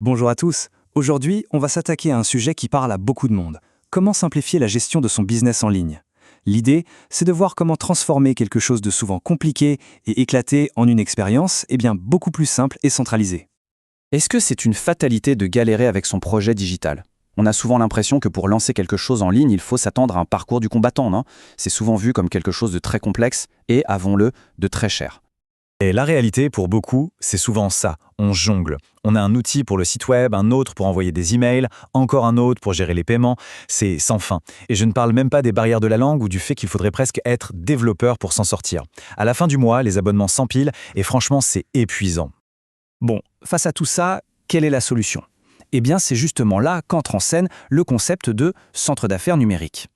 Bonjour à tous. Aujourd'hui, on va s'attaquer à un sujet qui parle à beaucoup de monde. Comment simplifier la gestion de son business en ligne? L'idée, c'est de voir comment transformer quelque chose de souvent compliqué et éclaté en une expérience beaucoup plus simple et centralisée. Est-ce que c'est une fatalité de galérer avec son projet digital? On a souvent l'impression que pour lancer quelque chose en ligne, il faut s'attendre à un parcours du combattant, non? C'est souvent vu comme quelque chose de très complexe et, avouons-le, de très cher. Et la réalité, pour beaucoup, c'est souvent ça. On jongle. On a un outil pour le site web, un autre pour envoyer des emails, encore un autre pour gérer les paiements. C'est sans fin. Et je ne parle même pas des barrières de la langue ou du fait qu'il faudrait presque être développeur pour s'en sortir. À la fin du mois, les abonnements s'empilent et franchement, c'est épuisant. Bon, face à tout ça, quelle est la solution? Eh bien, c'est justement là qu'entre en scène le concept de centre d'affaires numérique.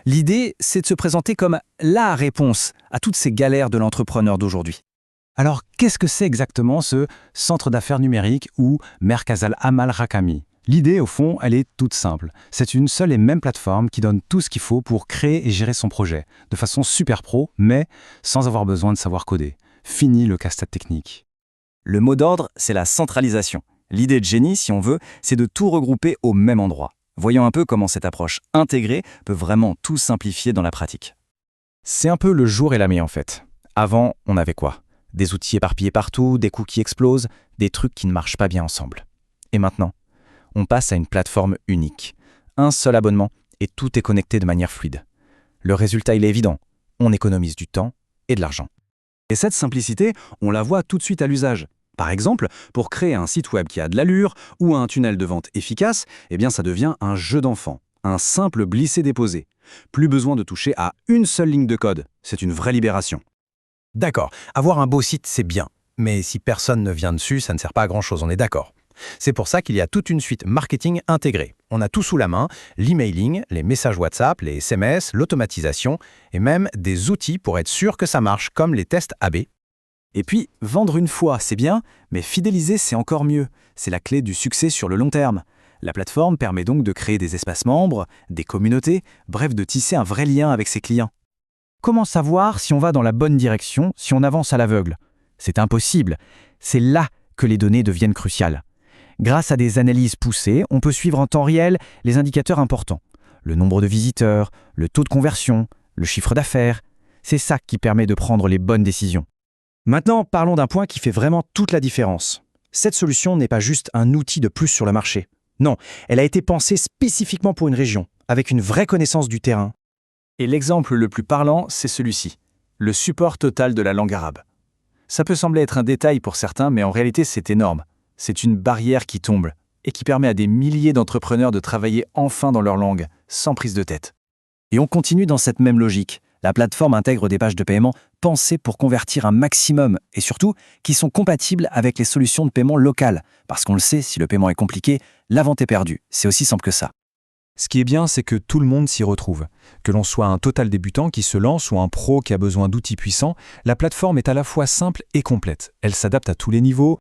L'idée, c'est de se présenter comme la réponse à toutes ces galères de l'entrepreneur d'aujourd'hui. Alors, qu'est-ce que c'est exactement ce centre d'affaires numérique ou Merkaz Al-Amal Rakami? L'idée, au fond, elle est toute simple. C'est une seule et même plateforme qui donne tout ce qu'il faut pour créer et gérer son projet, de façon super pro, mais sans avoir besoin de savoir coder. Fini le casse-tête technique. Le mot d'ordre, c'est la centralisation. L'idée de génie, si on veut, c'est de tout regrouper au même endroit. Voyons un peu comment cette approche intégrée peut vraiment tout simplifier dans la pratique. C'est un peu le jour et la nuit en fait. Avant, on avait quoi? Des outils éparpillés partout, des coûts qui explosent, des trucs qui ne marchent pas bien ensemble. Et maintenant, on passe à une plateforme unique. Un seul abonnement et tout est connecté de manière fluide. Le résultat, il est évident. On économise du temps et de l'argent. Et cette simplicité, on la voit tout de suite à l'usage. Par exemple, pour créer un site web qui a de l'allure ou un tunnel de vente efficace, ça devient un jeu d'enfant, un simple glisser-déposer. Plus besoin de toucher à une seule ligne de code. C'est une vraie libération. D'accord, avoir un beau site, c'est bien. Mais si personne ne vient dessus, ça ne sert pas à grand-chose, on est d'accord. C'est pour ça qu'il y a toute une suite marketing intégrée. On a tout sous la main, l'emailing, les messages WhatsApp, les SMS, l'automatisation et même des outils pour être sûr que ça marche, comme les tests AB. Et puis, vendre une fois, c'est bien, mais fidéliser, c'est encore mieux. C'est la clé du succès sur le long terme. La plateforme permet donc de créer des espaces membres, des communautés, bref, de tisser un vrai lien avec ses clients. Comment savoir si on va dans la bonne direction, si on avance à l'aveugle? C'est impossible. C'est là que les données deviennent cruciales. Grâce à des analyses poussées, on peut suivre en temps réel les indicateurs importants. Le nombre de visiteurs, le taux de conversion, le chiffre d'affaires. C'est ça qui permet de prendre les bonnes décisions. Maintenant, parlons d'un point qui fait vraiment toute la différence. Cette solution n'est pas juste un outil de plus sur le marché. Non, elle a été pensée spécifiquement pour une région, avec une vraie connaissance du terrain. Et l'exemple le plus parlant, c'est celui-ci, le support total de la langue arabe. Ça peut sembler être un détail pour certains, mais en réalité c'est énorme. C'est une barrière qui tombe et qui permet à des milliers d'entrepreneurs de travailler enfin dans leur langue, sans prise de tête. Et on continue dans cette même logique. La plateforme intègre des pages de paiement pensées pour convertir un maximum et surtout qui sont compatibles avec les solutions de paiement locales. Parce qu'on le sait, si le paiement est compliqué, la vente est perdue. C'est aussi simple que ça. Ce qui est bien, c'est que tout le monde s'y retrouve. Que l'on soit un total débutant qui se lance ou un pro qui a besoin d'outils puissants, la plateforme est à la fois simple et complète. Elle s'adapte à tous les niveaux.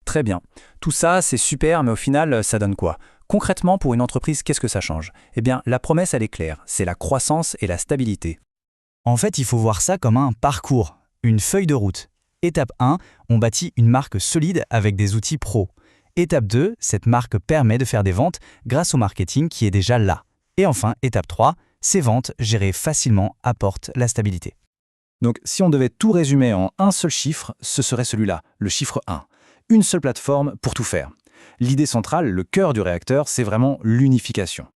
Très bien. Tout ça, c'est super, mais au final, ça donne quoi? Concrètement, pour une entreprise, qu'est-ce que ça change? La promesse, elle est claire. C'est la croissance et la stabilité. En fait, il faut voir ça comme un parcours, une feuille de route. Étape 1, on bâtit une marque solide avec des outils pro. Étape 2, cette marque permet de faire des ventes grâce au marketing qui est déjà là. Et enfin, étape 3, ces ventes gérées facilement apportent la stabilité. Donc, si on devait tout résumer en un seul chiffre, ce serait celui-là, le chiffre 1. Une seule plateforme pour tout faire. L'idée centrale, le cœur du réacteur, c'est vraiment l'unification.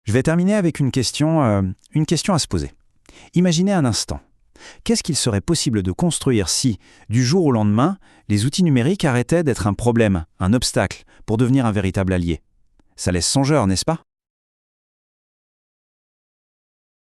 Je vais terminer avec une question à se poser. Imaginez un instant. Qu'est-ce qu'il serait possible de construire si, du jour au lendemain, les outils numériques arrêtaient d'être un problème, un obstacle, pour devenir un véritable allié? Ça laisse songeur, n'est-ce pas?